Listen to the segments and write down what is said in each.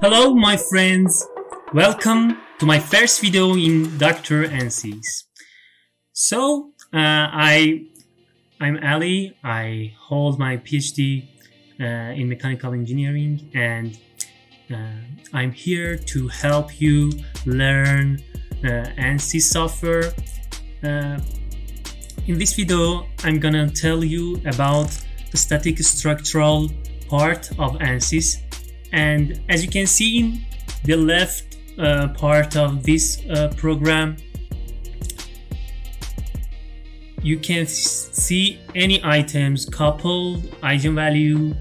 Hello my friends, welcome to my first video in Dr. Ansys. So I'm Ali. I hold my PhD in mechanical engineering, and I'm here to help you learn Ansys software. In this video I'm gonna tell you about the static structural part of Ansys, and as you can see in the left part of this program, you can see any items, coupled, eigenvalue,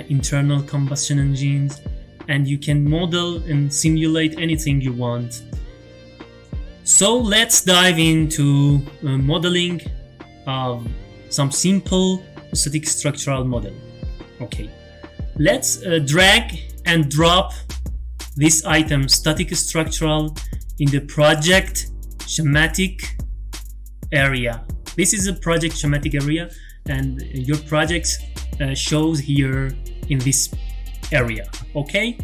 internal combustion engines, and you can model and simulate anything you want. So let's dive into modeling of some simple static structural model. Okay, let's drag and drop this item static structural in the project schematic area. This is a project schematic area, and your project shows here in this area. Okay,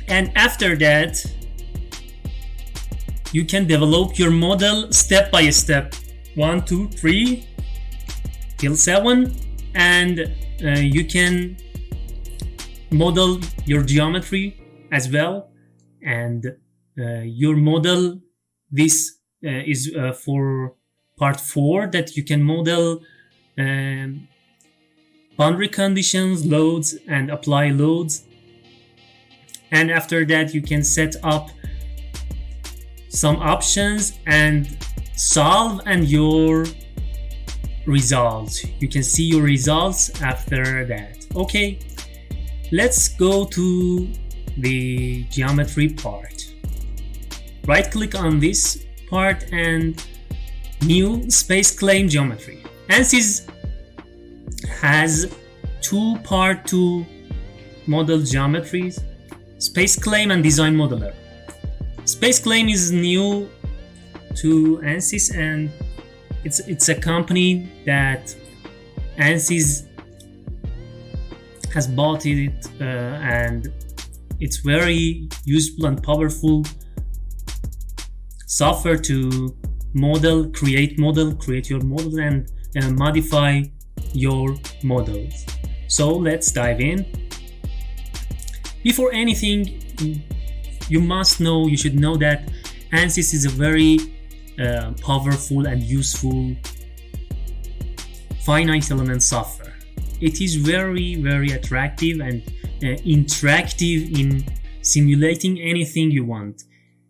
and after that you can develop your model step by step, 1, 2, 3 till 7, and you can model your geometry as well. And your model, this is for part 4, that you can model boundary conditions, loads, and apply loads. And after that you can set up some options and solve, and your results, you can see your results after that. Okay, let's go to the geometry part. Right click on this part and new Spaceclaim Geometry. Ansys has two part to model geometries, Spaceclaim and Design Modeler. Spaceclaim is new to Ansys, and it's a company that Ansys has bought it, and it's very useful and powerful software to create your models and modify your models. So let's dive in. Before anything, you should know that Ansys is a very powerful and useful finite element software. It is very attractive and interactive in simulating anything you want,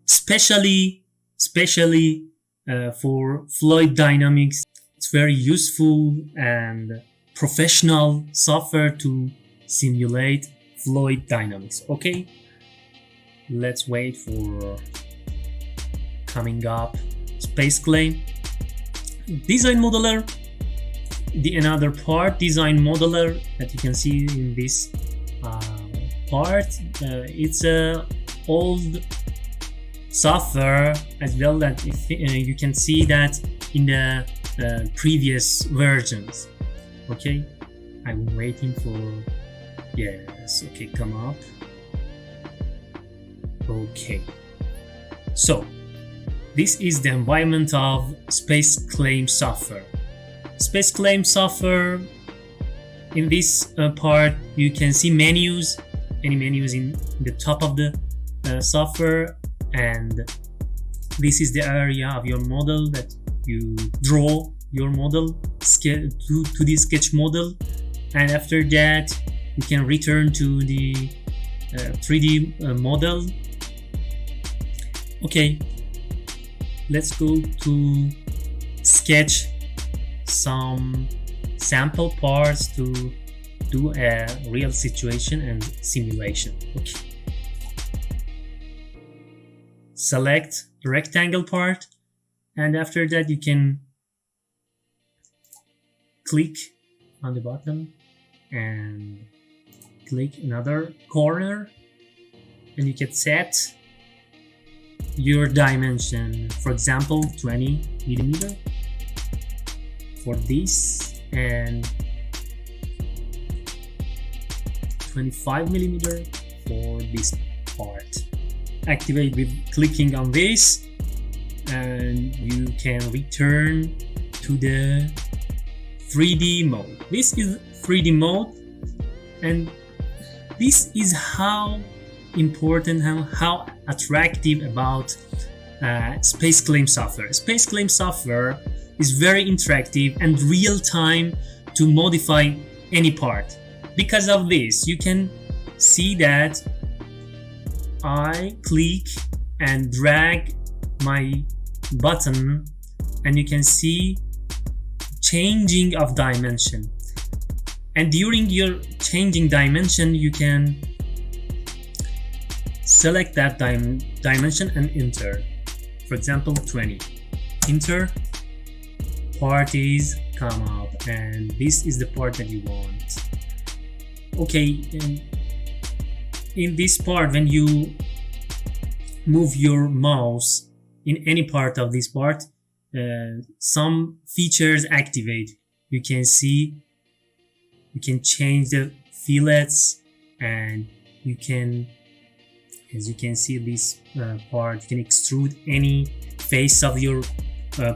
especially for fluid dynamics. It's very useful and professional software to simulate fluid dynamics. Okay, let's wait for coming up. Spaceclaim Design Modeler, the another part, Design Modeler, that you can see in this part. It's a old software as well, that you can see that in the previous versions. Okay, I'm waiting for, yes, okay, come up. Okay, so this is the environment of Spaceclaim software. Spaceclaim software, in this part you can see menus, any menus in the top of the software, and this is the area of your model that you draw your model, to the sketch model, and after that you can return to the 3D model. Okay, let's go to sketch some sample parts to do a real situation and simulation. Okay, select the rectangle part, and after that you can click on the bottom and click another corner, and you can set your dimension, for example 20 millimeter for this, and 25 millimeter for this part. Activate with clicking on this, and you can return to the 3D mode. This is 3D mode, and this is how important, how attractive about Spaceclaim software. Spaceclaim software is very interactive and real-time to modify any part. Because of this, you can see that I click and drag my button, and you can see changing of dimension. And during your changing dimension, you can select that dimension and enter. For example, 20. Enter. Parties come up, and this is the part that you want. Okay, in this part, when you move your mouse in any part of this part, some features activate. You can see, you can change the fillets, and you can, as you can see, this part, you can extrude any face of your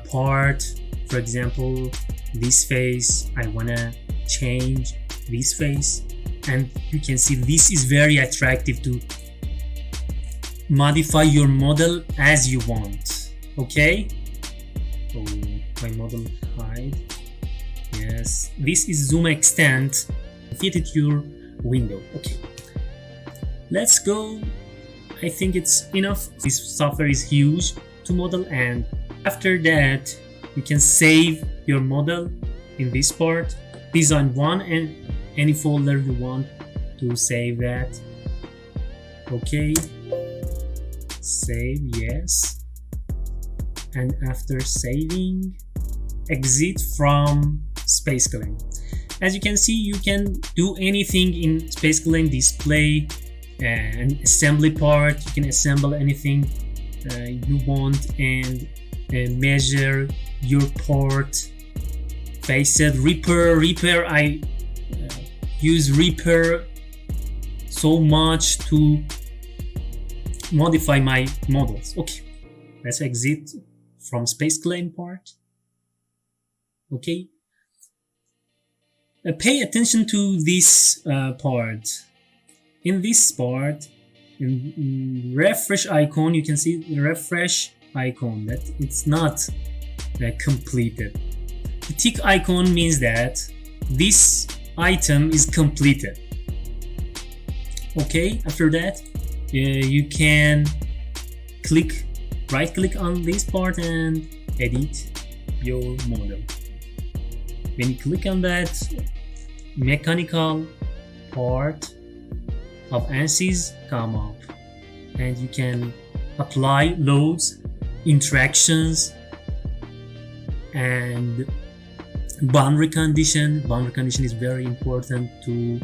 part. For example, this face, I wanna change this face, and you can see this is very attractive to modify your model as you want. Okay, so my model hide. Yes, this is zoom extent, fit it your window. Okay, let's go. I think it's enough. This software is huge to model, and after that you can save your model in this part, design one, and any folder you want to save that. Okay, save, yes, and after saving, exit from Spaceclaim. As you can see, you can do anything in Spaceclaim, display an assembly part. You can assemble anything you want, and measure your part, face it, repair. I use repair so much to modify my models. Okay, let's exit from Spaceclaim part. Okay, pay attention to this part. In this part, in refresh icon, you can see the refresh icon that it's not completed. The tick icon means that this item is completed. Okay, after that you can right click on this part and edit your model. When you click on that, mechanical part of ansys come up, and you can apply loads, interactions, and boundary condition. Boundary condition is very important to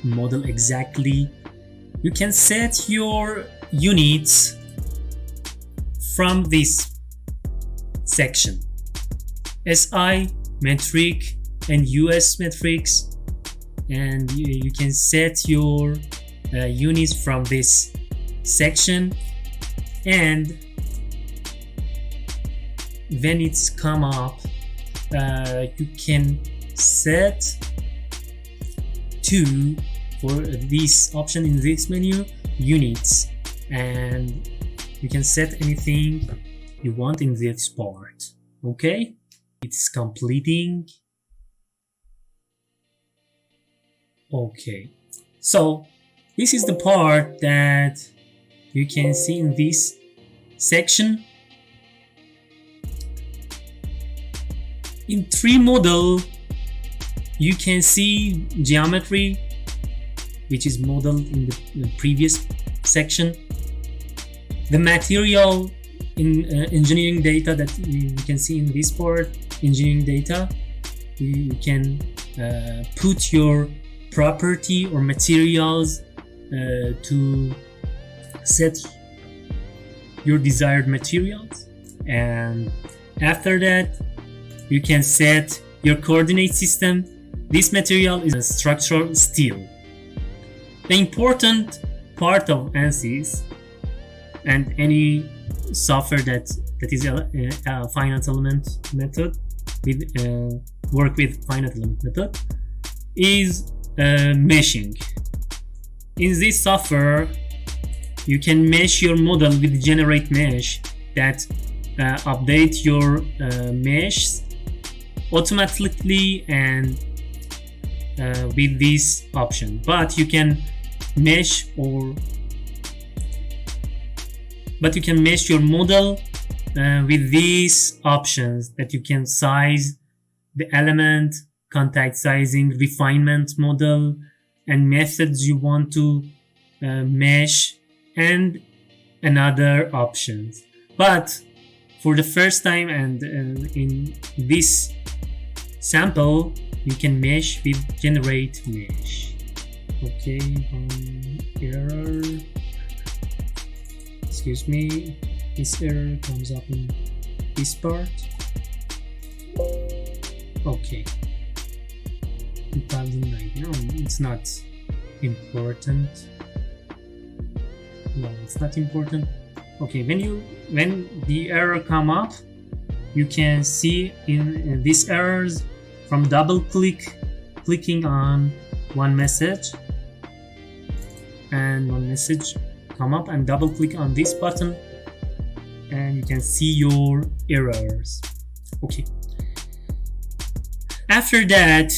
model exactly. You can set your units from this section: SI, metric, and US metrics, and you can set your units from this section. And when it's come up, you can set to, for this option in this menu, units, and you can set anything you want in this part. Okay, it's completing. Okay, so this is the part that you can see in this section. In 3 model, you can see geometry, which is modeled in the previous section. The material in engineering data that you can see in this part, engineering data, you can put your property or materials to set your desired materials. And after that, you can set your coordinate system. This material is a structural steel. The important part of ansys and any software that is a finite element method with work with finite element method is meshing. In this software, you can mesh your model with generate mesh that update your mesh automatically and with this option. But you can mesh your model with these options that you can size the element, contact sizing, refinement model, and methods you want to mesh, and another options. But for the first time and in this sample, you can mesh with generate mesh. Okay, error. Excuse me, this error comes up in this part. Okay, 2009. No, it's not important. No, it's not important. Okay, when the error come up, you can see in these errors from clicking on one message, and one message come up, and double click on this button and you can see your errors. Okay, after that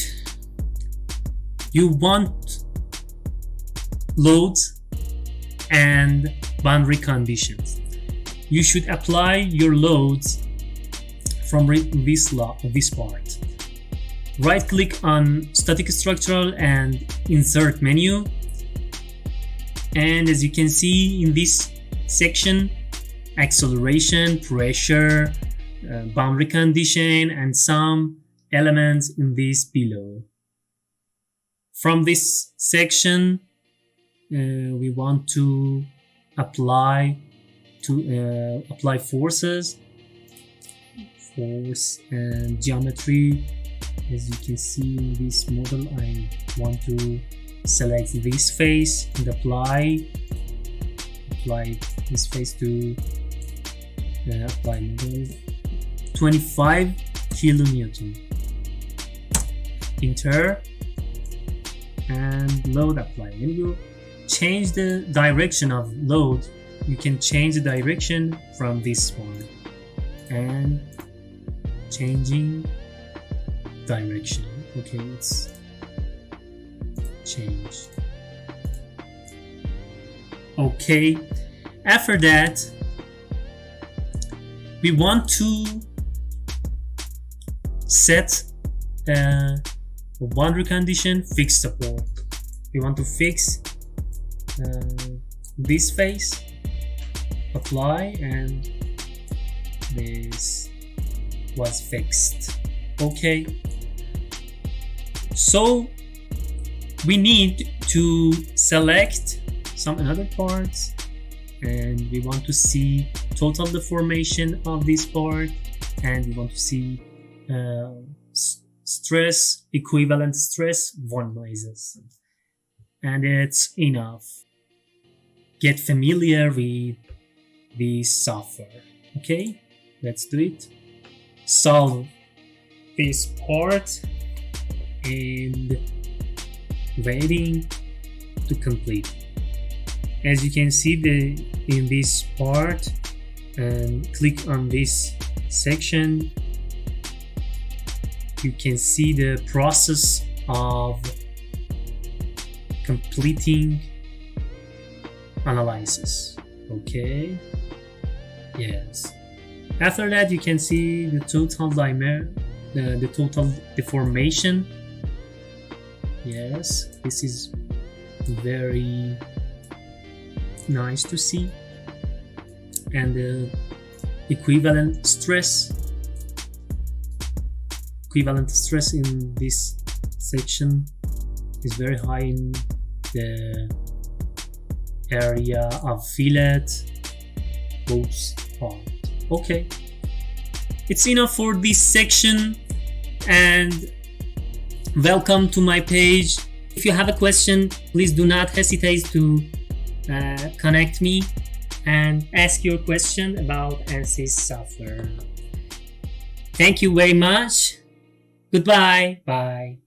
you want loads and boundary conditions. You should apply your loads from this part. Right click on static structural and insert menu, and as you can see in this section, acceleration, pressure, boundary condition, and some elements in this below. From this section we want to apply force and geometry. As you can see in this model, I want to select this face and apply this face to apply model 25 kilonewton. Enter and load apply. When you change the direction of load, you can change the direction from this one and changing direction. Okay, let's change. Okay, after that we want to set a boundary condition, fixed support. We want to fix this face, apply, and this was fixed. Okay, so we need to select some another parts, and we want to see total deformation of this part, and we want to see stress, equivalent stress, von Mises, and it's enough. Get familiar with this software. Okay, let's do it. Solve this part and waiting to complete. As you can see in this part, and click on this section, you can see the process of completing analysis. Okay, yes. After that, you can see the total the total deformation. Yes, this is very nice to see, and the equivalent stress in this section is very high in the area of fillet, both part. Okay, it's enough for this section, and welcome to my page. If you have a question, please do not hesitate to connect me and ask your question about ansys software. Thank you very much. Goodbye. Bye.